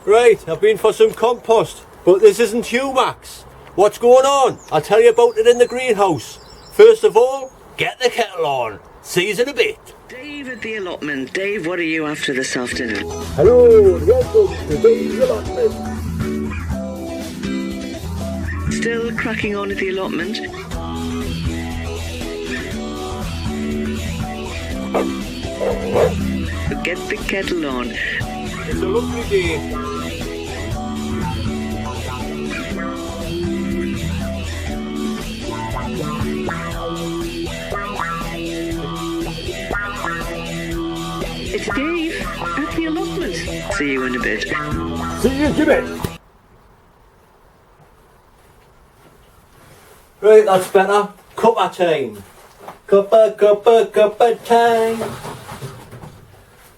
Right, I've been for some compost, but this isn't humax. What's going on? I'll tell you about it in the greenhouse. First of all, get the kettle on. See you in a bit. Dave at the allotment. Dave, what are you after this afternoon? Hello, welcome to Dave's allotment. Still cracking on at the allotment? Get the kettle on. It's a lovely day. It's Dave at the allotment. See you in a bit. See you in a bit. Right, that's better. Cuppa time. Cuppa time.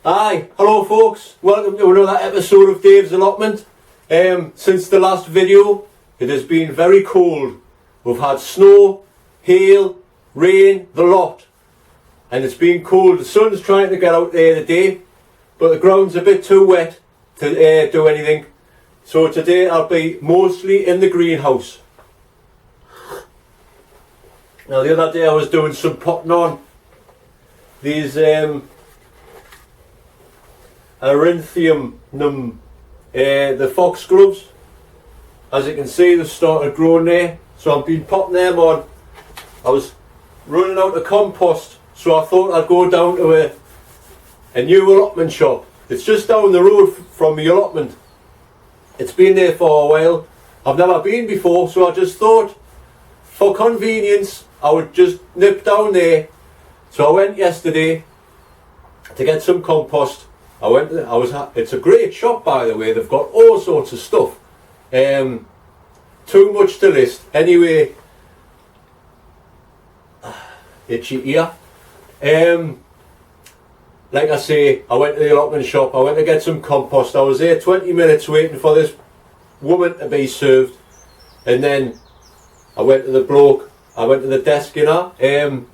Hi, hello folks. Welcome to another episode of Dave's Allotment. Since the last video, it has been very cold. We've had snow, hail, rain, the lot. And it's been cold. The sun's trying to get out there today, but the ground's a bit too wet to do anything. So today I'll be mostly in the greenhouse. Now the other day I was doing some potting on these Artichoke, the foxgloves. As you can see, they've started growing there. So I've been potting them on. I was running out of compost, so I thought I'd go down to a new allotment shop. It's just down the road from the allotment. It's been there for a while. I've never been before, so I just thought, for convenience, I would just nip down there. So I went yesterday to get some compost. It's a great shop, by the way. They've got all sorts of stuff. Too much to list. Anyway, itchy ear. Like I say, I went to the allotment shop. I went to get some compost. I was there 20 minutes waiting for this woman to be served, and then I went to the bloke. I went to the desk, you know.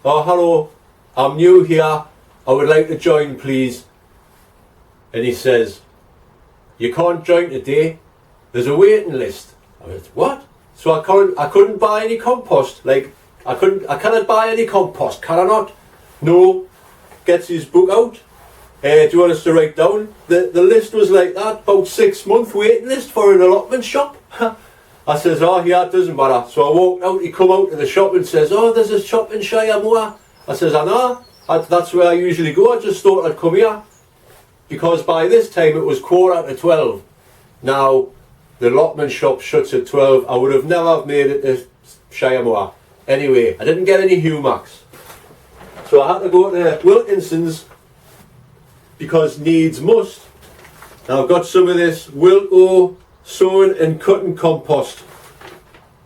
Oh, hello, I'm new here. I would like to join, please. And he says, you can't join today. There's a waiting list. I went, what? So I couldn't buy any compost. Like, I cannot buy any compost, can I not? No. Gets his book out. Do you want us to write down? The list was like that, about 6 month waiting list for an allotment shop. I says, oh yeah, it doesn't matter. So I walked out, he come out to the shop and says, oh, there's a shop in Shiremoor. I says, I know, that's where I usually go. I just thought I'd come here. Because by this time it was 11:15. Now, the allotment shop shuts at 12. I would have never made it to Shiremoor. Anyway, I didn't get any humax. So I had to go to Wilkinson's because needs must. Now I've got some of this Wilco sowing and cutting compost.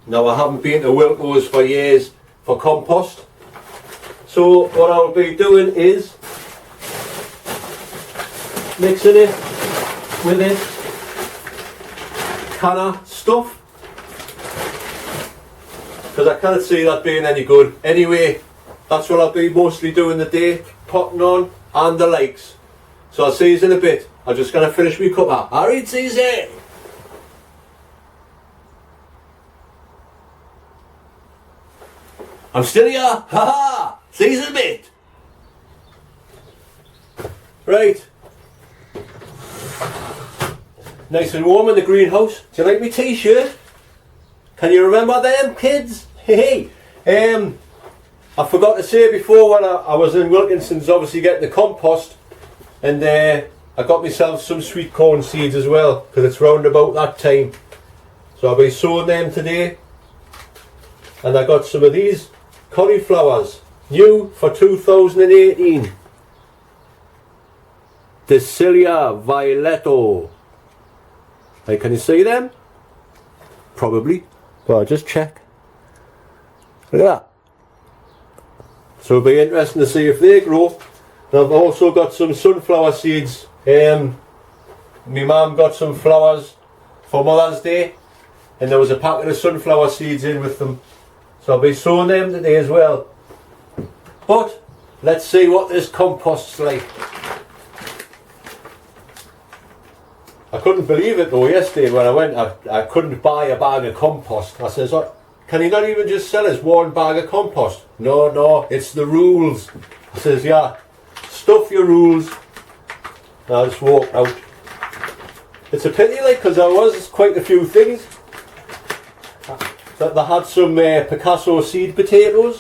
Now I haven't been to Wilco's for years for compost. So what I'll be doing is mixing it with this can of stuff, because I can't see that being any good. Anyway, that's what I'll be mostly doing today, potting on and the likes. So I'll see you in a bit. I'm just going to finish my cuppa. Alright, see you. I'm still here. Ha ha. See you in a bit. Right. Nice and warm in the greenhouse. Do you like my t-shirt? Can you remember them, kids? Hey. I forgot to say before, when I was in Wilkinson's obviously getting the compost, and I got myself some sweet corn seeds as well, because it's round about that time. So I'll be sowing them today. And I got some of these cauliflowers, new for 2018. Dahlia Violetto. Hey, can you see them? Probably. Well, I'll just check. Look at that. So it'll be interesting to see if they grow. And I've also got some sunflower seeds. My mum got some flowers for Mother's Day, and there was a packet of sunflower seeds in with them. So I'll be sowing them today as well. But let's see what this compost's like. I couldn't believe it though yesterday when I went. I couldn't buy a bag of compost. I says, "Oh, can you not even just sell us one bag of compost?" No, it's the rules. I says, "Yeah, stuff your rules." And I just walked out. It's a pity, like, because there was quite a few things. That they had some Picasso seed potatoes,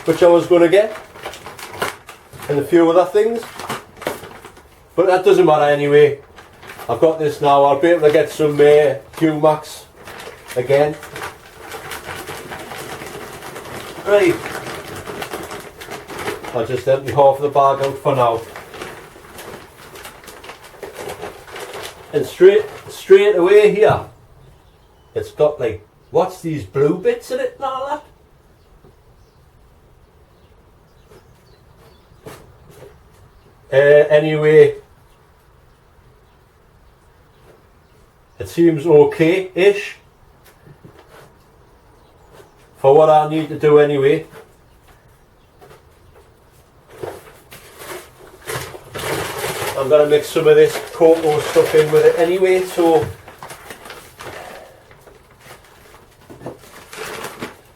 which I was going to get, and a few other things. But that doesn't matter anyway. I've got this now. I'll be able to get some Humax again. Right. I'll just empty half of the bag out for now. And straight away here, it's got like, what's these blue bits in it and all that? Anyway, it seems okay-ish for what I need to do anyway. I'm going to mix some of this cocoa stuff in with it anyway, so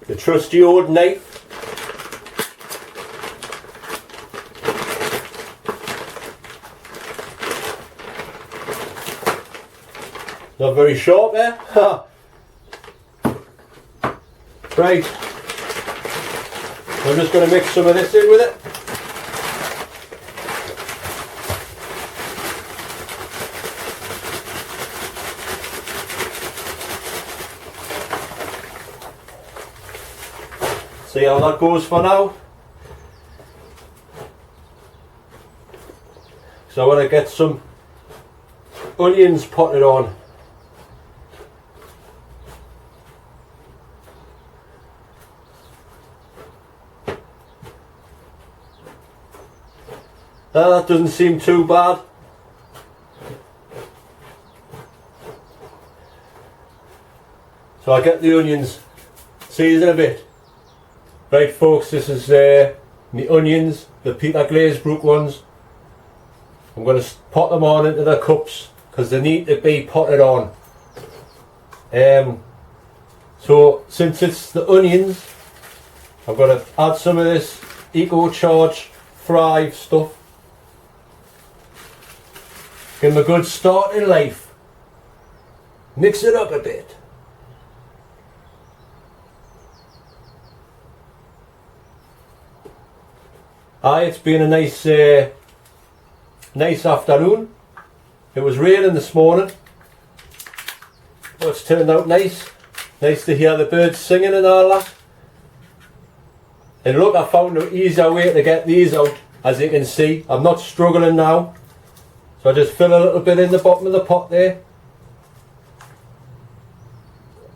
the trusty old knife. Not very sharp there. Right. I'm just going to mix some of this in with it. See how that goes for now. So I want to get some onions potted on. That doesn't seem too bad. So I'll get the onions seasoned a bit. Right folks, this is the onions, the Peter Glazebrook ones. I'm going to pot them on into the cups because they need to be potted on. So since it's the onions, I'm going to add some of this EcoCharge Thrive stuff. Give them a good start in life. Mix it up a bit. It's been a nice afternoon. It was raining this morning, but it's turned out nice. Nice to hear the birds singing and all that. And look, I found an easier way to get these out. As you can see, I'm not struggling now. So I just fill a little bit in the bottom of the pot there.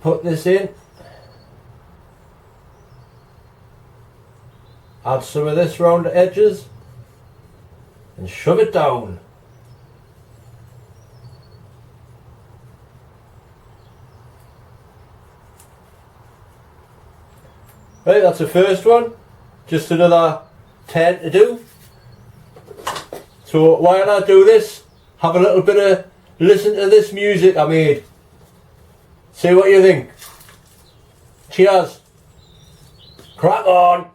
Put this in. Add some of this round the edges and shove it down. Right, that's the first one. Just another 10 to do. So while I do this, have a little bit of listen to this music I made. See what you think. Cheers. Crack on.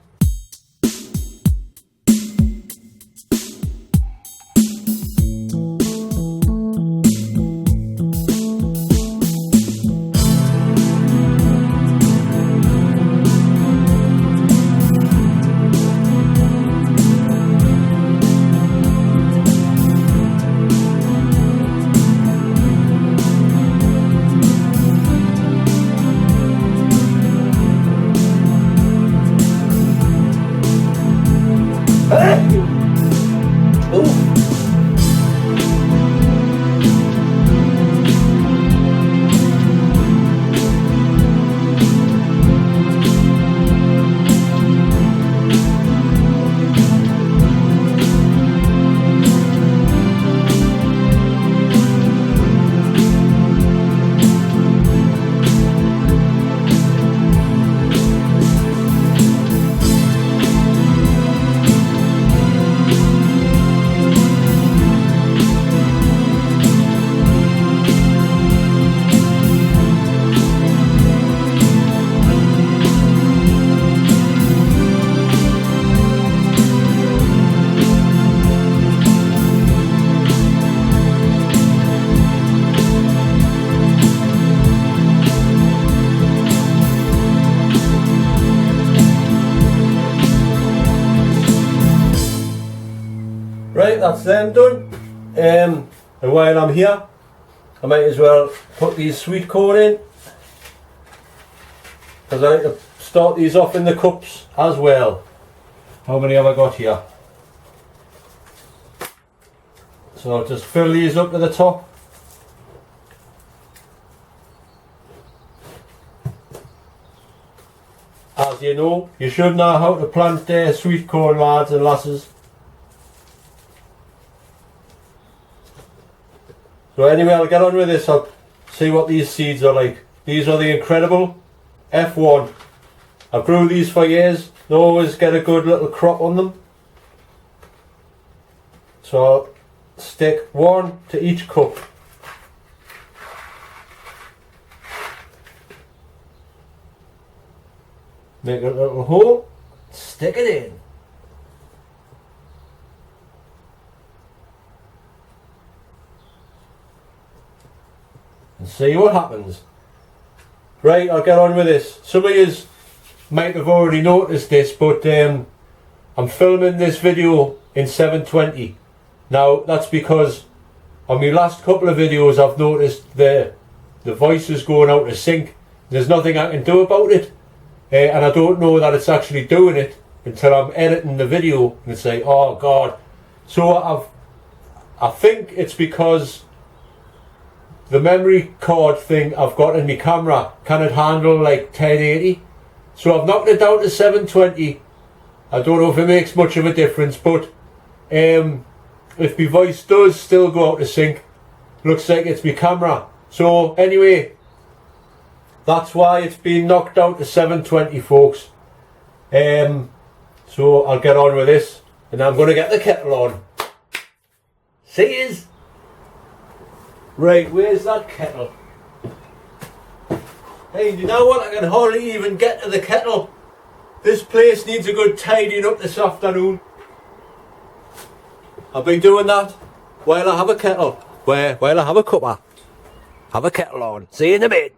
Right, that's them done. And while I'm here, I might as well put these sweet corn in, because I like to start these off in the cups as well. How many have I got here? So I'll just fill these up to the top. As you know, you should know how to plant sweet corn, lads and lasses. So anyway, I'll get on with this. I'll see what these seeds are like. These are the incredible F1. I've grew these for years. They always get a good little crop on them. So I'll stick one to each cup. Make a little hole, stick it in. And see what happens. Right, I'll get on with this. Some of you might have already noticed this, but I'm filming this video in 720. Now that's because on my last couple of videos I've noticed the voice is going out of sync. There's nothing I can do about it, and I don't know that it's actually doing it until I'm editing the video and it's like, oh god. So I think it's because the memory card thing I've got in my camera cannot handle like 1080, so I've knocked it down to 720. I don't know if it makes much of a difference, but if my voice does still go out of sync, looks like it's my camera. So anyway, that's why it's been knocked down to 720, folks. So I'll get on with this, and I'm going to get the kettle on. See yous. Right, where's that kettle? Hey, you know what? I can hardly even get to the kettle. This place needs a good tidying up this afternoon. I'll be doing that while I have a kettle. While I have a cuppa. Have a kettle on. See you in a bit.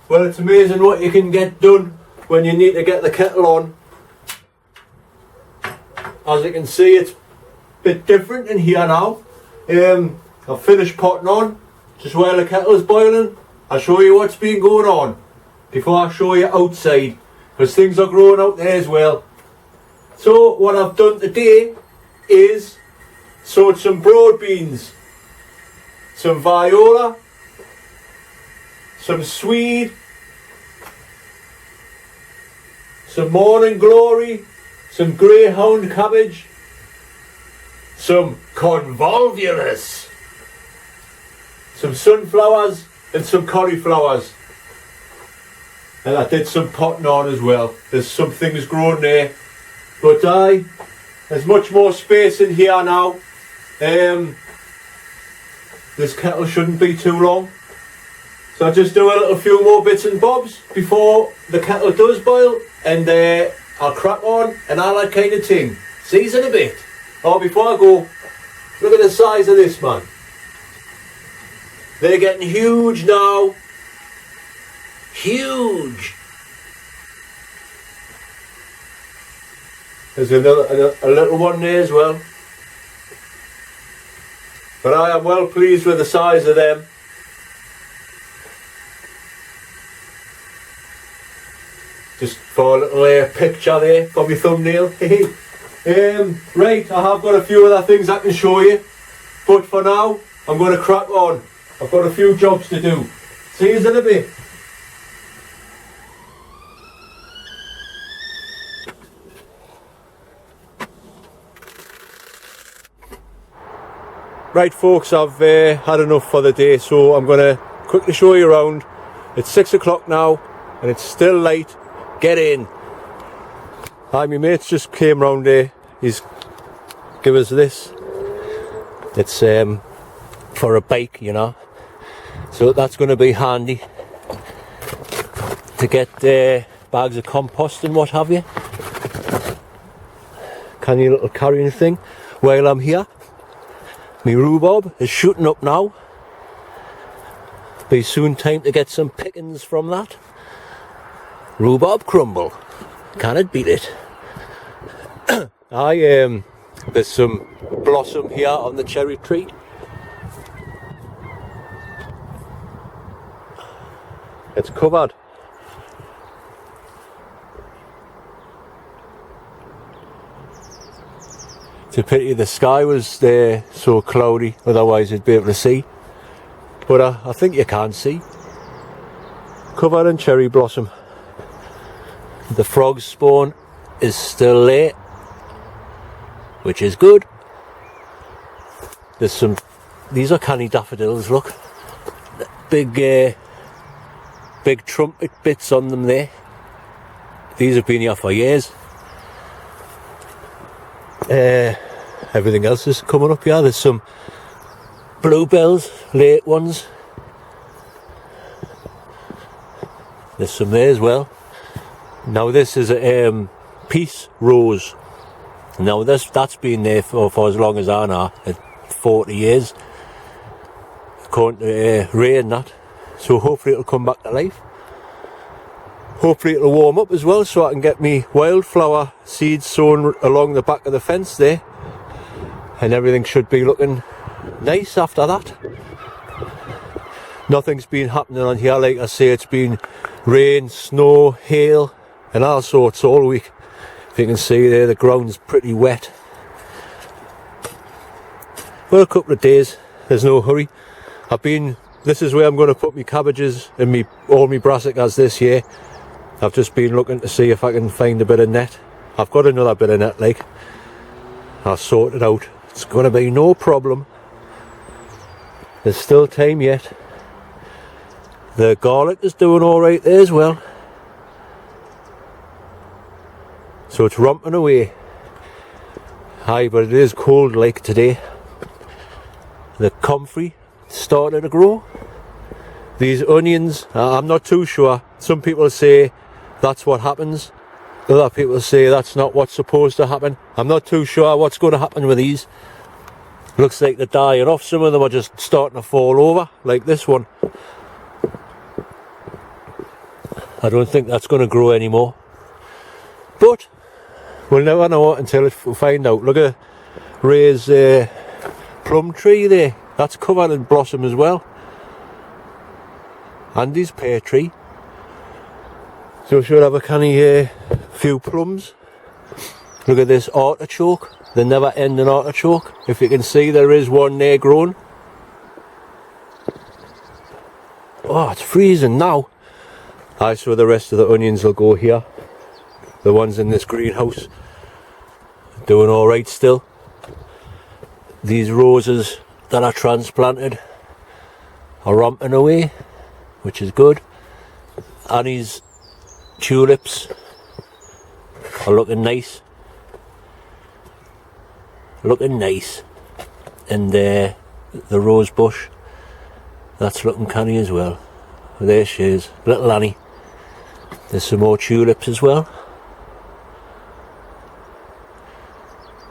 Well, it's amazing what you can get done when you need to get the kettle on. As you can see, it's a bit different in here now. I've finished potting on just while the kettle is boiling. I'll show you what's been going on before I show you outside, because things are growing out there as well. So what I've done today is sowed some broad beans, some viola, some swede, some morning glory, some greyhound cabbage, some convolvulus, some sunflowers and some cauliflowers. And I did some potting on as well. There's some things growing there, but there's much more space in here now. This kettle shouldn't be too long. So I'll just do a little few more bits and bobs before the kettle does boil, and I'll crack on and all that kind of thing. See you in a bit. Oh, before I go, look at the size of this, man. They're getting huge now. Huge. There's a little one there as well. But I am well pleased with the size of them. Just for a little picture there for my thumbnail. Right, I have got a few other things I can show you, but for now I'm going to crack on. I've got a few jobs to do. See you in a bit. Right folks, I've had enough for the day, so I'm going to quickly show you around. It's 6 o'clock now and it's still light. Get in. Hi, my mates just came round here. He's give us this. It's for a bike, you know. So that's going to be handy. to get bags of compost and what have you. Canny little carrying thing. While I'm here, my rhubarb is shooting up now. Be soon time to get some pickings from that. Rhubarb crumble. Can it beat it? There's some blossom here on the cherry tree. It's covered. It's a pity the sky was so cloudy, otherwise you'd be able to see. But I think you can see. Covered in cherry blossom. The frog spawn is still there, which is good. There's some, these are canny daffodils, look. Big trumpet bits on them there. These have been here for years. Everything else is coming up here. There's some bluebells, late ones. There's some there as well. Now this is a peace rose. Now that's been there for as long as I know, 40 years. According to rain that. So hopefully it'll come back to life. Hopefully it'll warm up as well, so I can get me wildflower seeds sown along the back of the fence there. And everything should be looking nice after that. Nothing's been happening on here, like I say. It's been rain, snow, hail and all sorts all week. If you can see there, the ground's pretty wet. Well, a couple of days, there's no hurry. This is where I'm going to put my cabbages and all my brassicas this year. I've just been looking to see if I can find a bit of net. I've got another bit of net, like. I'll sort it out. It's going to be no problem. There's still time yet. The garlic is doing alright there as well. So it's romping away. Aye, but it is cold like today. The comfrey started to grow. These onions, I'm not too sure. Some people say that's what happens. Other people say that's not what's supposed to happen. I'm not too sure what's going to happen with these. Looks like they're dying off. Some of them are just starting to fall over, like this one. I don't think that's going to grow anymore. But we'll never know until we find out. Look at Ray's plum tree there. That's covered in blossom as well. And his pear tree. So we should have a canny few plums. Look at this artichoke, the never ending artichoke. If you can see, there is one there growing. Oh, it's freezing now. Aye, so the rest of the onions will go here. The ones in this greenhouse doing alright still. These roses that are transplanted are romping away, which is good. Annie's tulips are looking nice. Looking nice. And the rose bush, that's looking canny as well. There she is, little Annie. There's some more tulips as well.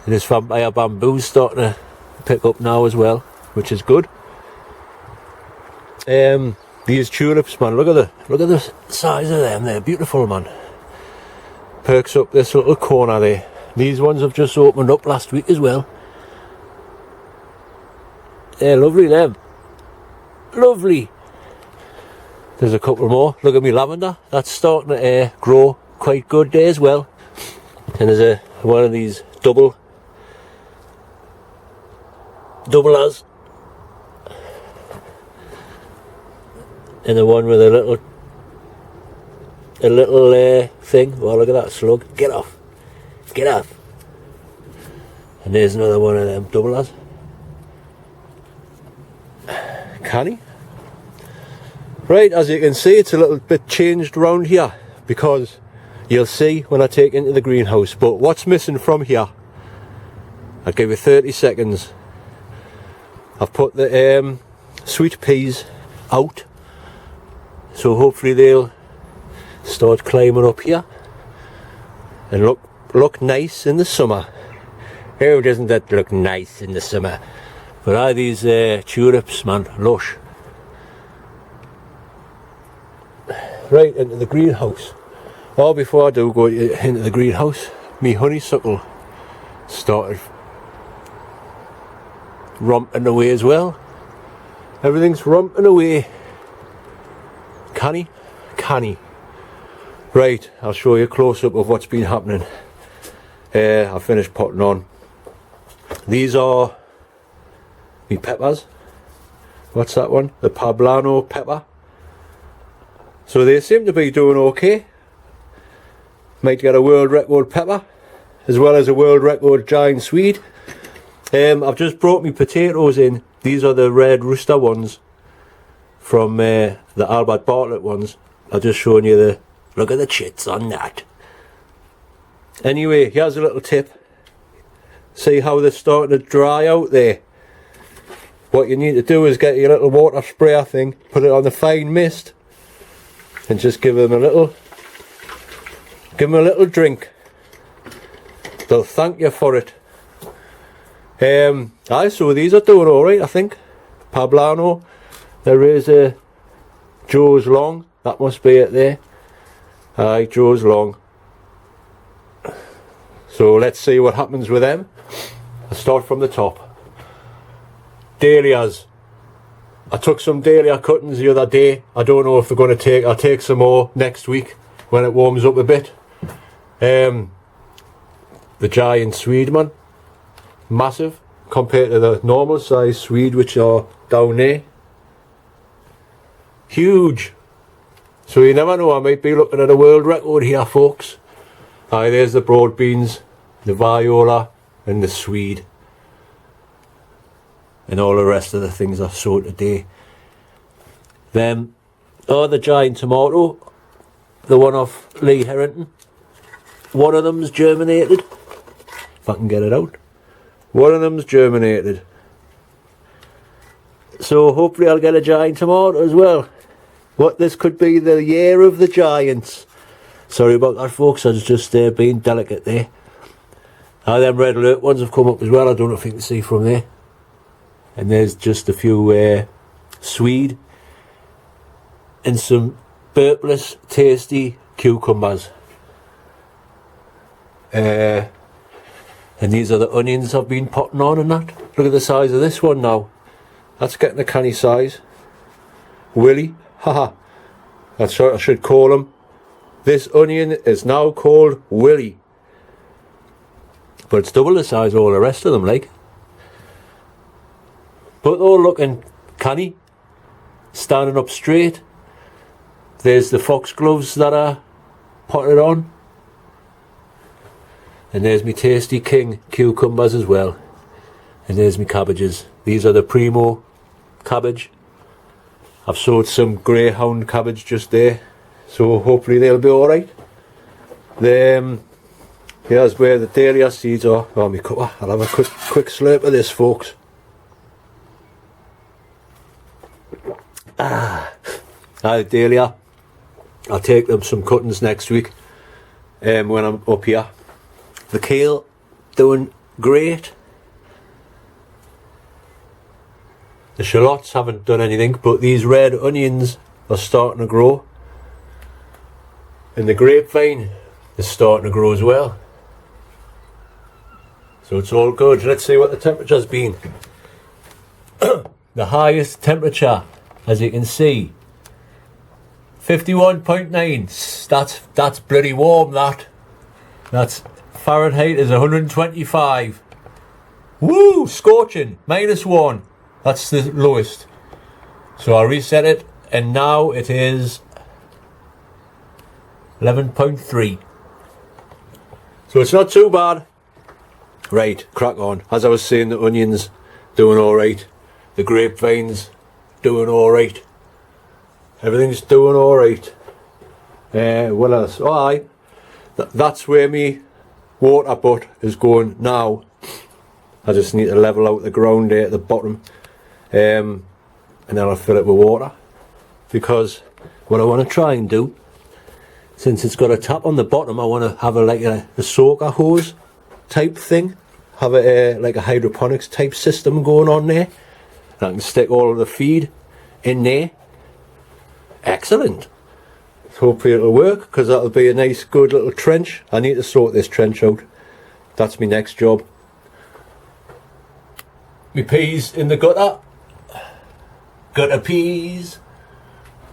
And this vampire bamboo's starting to pick up now as well, which is good. These tulips, man, look at the size of them. They're beautiful, man. Perks up this little corner there. These ones have just opened up last week as well. They're lovely, them. Lovely. There's a couple more. Look at me lavender. That's starting to grow quite good there as well. And there's one of these double as. And the one with a little thing. Well, look at that slug. Get off. Get off. And there's another one of them double as. Canny. Right, as you can see, it's a little bit changed round here because you'll see when I take it into the greenhouse. But what's missing from here, I'll give you 30 seconds. I've put the sweet peas out, so hopefully they'll start climbing up here and look nice in the summer. How doesn't that look nice in the summer? But are these tulips, man, lush. Right, into the greenhouse. Oh, before I do go into the greenhouse, me honeysuckle started romping away as well. Everything's romping away. Canny. Right, I'll show you a close-up of what's been happening. I finished potting on. These are me peppers. What's that one? The Poblano Pepper. So they seem to be doing okay. Might get a world record pepper, as well as a world record giant swede. I've just brought me potatoes in. These are the red rooster ones from the Albert Bartlett ones. I've just shown you the, look at the chits on that. Anyway, here's a little tip. See how they're starting to dry out there? What you need to do is get your little water sprayer thing, put it on the fine mist, and just give them a little drink. They'll thank you for it. So these are doing alright, I think. Poblano. There is a Joe's Long. That must be it there. Aye, Joe's Long. So let's see what happens with them. I'll start from the top. Dahlias. I took some dahlia cuttings the other day. I don't know if they're going to take. I'll take some more next week when it warms up a bit. The giant swede, man, massive compared to the normal size swede which are down there. Huge. So you never know, I might be looking at a world record here, folks. Aye, there's the broad beans, the viola and the swede, and all the rest of the things I sowed today. Then, the giant tomato, the one off Lee Harrington. One of them's germinated. If I can get it out. One of them's germinated. So hopefully I'll get a giant tomato as well. This could be the year of the giants. Sorry about that, folks. I was just being delicate there. Them red alert ones have come up as well. I don't know if you can see from there. And there's just a few swede and some burpless, tasty cucumbers. And these are the onions I've been potting on and that. Look at the size of this one now. That's getting a canny size. Willy, haha. That's what I should call him. This onion is now called Willy. But it's double the size of all the rest of them, like. But they're all looking canny. Standing up straight. There's the foxgloves that I potted on. And there's me Tasty King cucumbers as well. And there's me cabbages. These are the Primo cabbage. I've sowed some greyhound cabbage just there. So hopefully they'll be alright. Here's where the dahlia seeds are. Oh, me cuppa. I'll have a quick slurp of this, folks. The dahlia. I'll take them some cuttings next week when I'm up here. The kale doing great. The shallots haven't done anything, but these red onions are starting to grow. And the grapevine is starting to grow as well. So it's all good. Let's see what the temperature's been. The highest temperature, as you can see, 51.9. That's bloody warm, that. That's Fahrenheit is 125. Woo! Scorching. -1. That's the lowest. So I reset it, and now it is 11.3. So it's not too bad. Right, crack on. As I was saying, the onions doing alright. The grapevines doing alright. Everything's doing alright. What else? Oh, aye. That's where me water butt is going now. I just need to level out the ground there at the bottom. And then I'll fill it with water. Because what I want to try and do since it's got a tap on the bottom, I want to have a soaker hose type thing. Have like a hydroponics type system going on there. And I can stick all of the feed in there. Excellent. Hopefully it'll work, because that'll be a nice good little trench. I need to sort this trench out. That's my next job. My peas in the gutter. Gutter peas.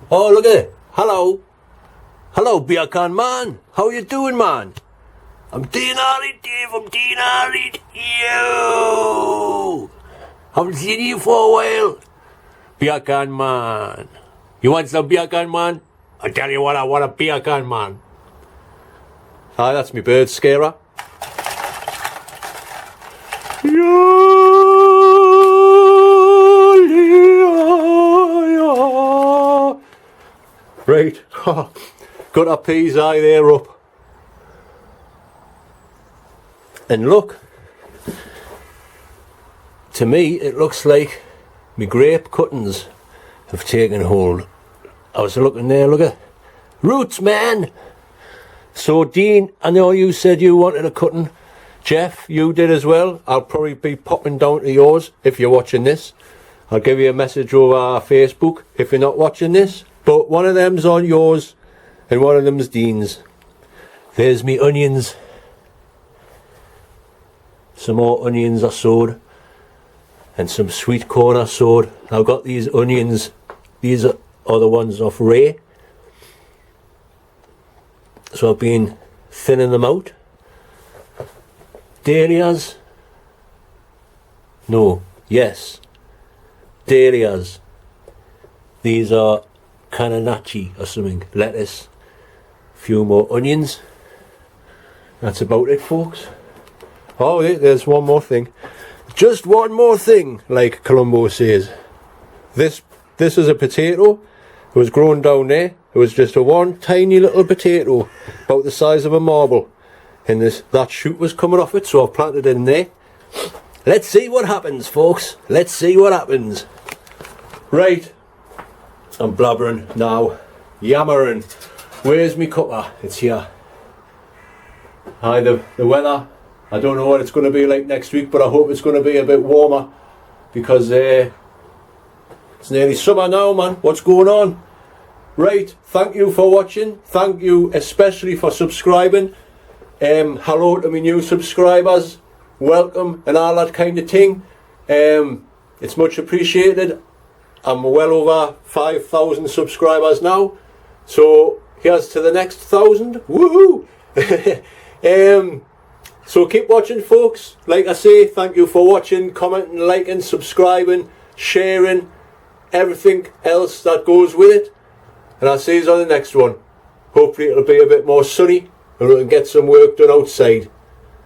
Oh, look at it. Hello. Hello, Beercan man. How you doing, man? I'm Dean Harry, Dave. I'm Dean Harry. You. Haven't seen you for a while. Beercan man. You want some Beercan man? I tell you what, I want a Beercan man. Ah, that's my bird scarer. Right. Got our peas eye there up. And look, to me it looks like my grape cuttings have taken hold. I was looking there, look at roots, man. So Dean, I know you said you wanted a cutting. Jeff, you did as well. I'll probably be popping down to yours if you're watching this. I'll give you a message over our Facebook if you're not watching this. But one of them's on yours and one of them's Dean's. There's me onions. Some more onions I sowed. And some sweet corn I sowed. I've got these onions. These are the ones off Ray. So I've been thinning them out. Dahlias. No. Yes. Dahlias. These are cananachi or something. Lettuce. A few more onions. That's about it, folks. Oh, there's one more thing. Just one more thing, like Columbo says. This is a potato. It was grown down there. It was just a one tiny little potato, about the size of a marble. And that shoot was coming off it, so I've planted it in there. Let's see what happens, folks. Let's see what happens. Right. I'm blabbering now. Yammering. Where's me cuppa? It's here. Hi, the weather. I don't know what it's going to be like next week, but I hope it's going to be a bit warmer, because it's nearly summer now, man. What's going on? Right, thank you for watching. Thank you especially for subscribing. Hello to my new subscribers. Welcome and all that kind of thing. It's much appreciated. I'm well over 5,000 subscribers now. So here's to the next 1,000. Woohoo! So keep watching, folks. Like I say, thank you for watching, commenting, liking, subscribing, sharing, everything else that goes with it. And I'll see you on the next one. Hopefully it'll be a bit more sunny and we can get some work done outside.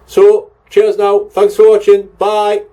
So, cheers now. Thanks for watching. Bye.